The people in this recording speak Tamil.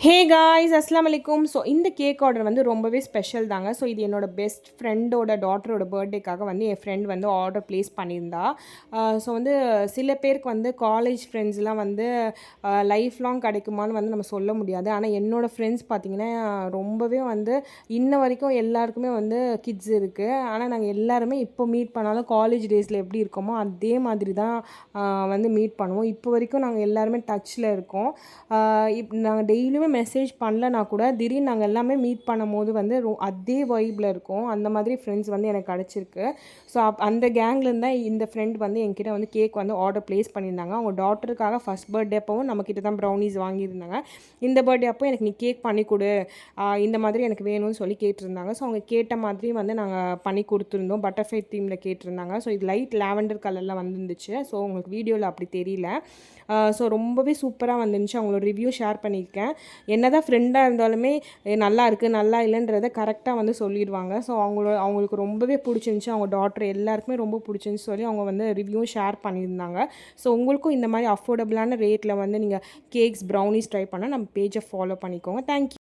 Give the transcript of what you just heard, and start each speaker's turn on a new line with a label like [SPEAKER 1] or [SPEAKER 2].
[SPEAKER 1] ஹே காய்ஸ் அஸ்லாம் வலைக்கும். ஸோ இந்த கேக் ஆர்டர் வந்து ரொம்பவே ஸ்பெஷல் தாங்க. ஸோ இது என்னோடய பெஸ்ட் ஃப்ரெண்டோட டாட்டரோட பர்த்டேக்காக வந்து என் ஃப்ரெண்ட் வந்து ஆர்டர் ப்ளேஸ் பண்ணியிருந்தா. ஸோ வந்து சில பேருக்கு வந்து காலேஜ் ஃப்ரெண்ட்ஸ்லாம் வந்து லைஃப் லாங் கிடைக்குமான்னு வந்து நம்ம சொல்ல முடியாது. ஆனால் என்னோடய ஃப்ரெண்ட்ஸ் பார்த்திங்கன்னா ரொம்பவே வந்து இன்ன வரைக்கும் எல்லாருக்குமே வந்து கிட்ஸ் இருக்குது. ஆனால் நாங்கள் எல்லாருமே இப்போ மீட் பண்ணாலும் காலேஜ் டேஸில் எப்படி இருக்கோமோ அதே மாதிரி தான் வந்து மீட் பண்ணுவோம். இப்போ வரைக்கும் நாங்கள் எல்லாருமே டச்சில் இருக்கோம். நாங்கள் டெய்லியுமே மெசேஜ் பண்ணலனா கூட திடீர்னு நாங்கள் எல்லாமே மீட் பண்ணும்போது வந்து அதே வைப்பில் இருக்கும். அந்த மாதிரி ஃப்ரெண்ட்ஸ் வந்து எனக்கு கிடச்சிருக்கு. ஸோ அந்த கேங்லேருந்து தான் இந்த ஃப்ரெண்ட் வந்து என்கிட்ட வந்து கேக் வந்து ஆர்டர் ப்ளேஸ் பண்ணியிருந்தாங்க. அவங்க டாட்டருக்காக ஃபஸ்ட் பர்த்டே அப்போவும் நம்மக்கிட்ட தான் ப்ரௌனிஸ் வாங்கியிருந்தாங்க. இந்த பர்த்டே அப்போ எனக்கு நீ கேக் பண்ணி கொடு, இந்த மாதிரி எனக்கு வேணும்னு சொல்லி கேட்டிருந்தாங்க. ஸோ அவங்க கேட்ட மாதிரி வந்து நாங்கள் பண்ணி கொடுத்துருந்தோம். பட்டர்ஃப்ளை தீமில் கேட்டிருந்தாங்க. ஸோ இது லைட் லாவெண்டர் கலரில் வந்துருந்துச்சு. ஸோ உங்களுக்கு வீடியோவில் அப்படி தெரியல. ஸோ ரொம்பவே சூப்பராக வந்துருந்துச்சு. அவங்களோட ரிவ்யூ ஷேர் பண்ணியிருக்கேன். என்னதான் ஃப்ரெண்டாக இருந்தாலுமே நல்லா இருக்குது நல்லா இல்லைன்றதை கரெக்டாக வந்து சொல்லிடுவாங்க. ஸோ அவங்களுக்கு ரொம்பவே பிடிச்சிருந்துச்சி. அவங்க டாட்டர் எல்லாருக்குமே ரொம்ப பிடிச்சிருந்துச்சி சொல்லி அவங்க வந்து ரிவ்யூ ஷேர் பண்ணியிருந்தாங்க. ஸோ உங்களுக்கும் இந்த மாதிரி அஃபோர்டபுளான ரேட்டில் வந்து நீங்கள் கேக்ஸ் ப்ரௌனிஸ் ட்ரை பண்ணால் நம்ம பேஜை ஃபாலோ பண்ணிக்கோங்க. தேங்க்யூ.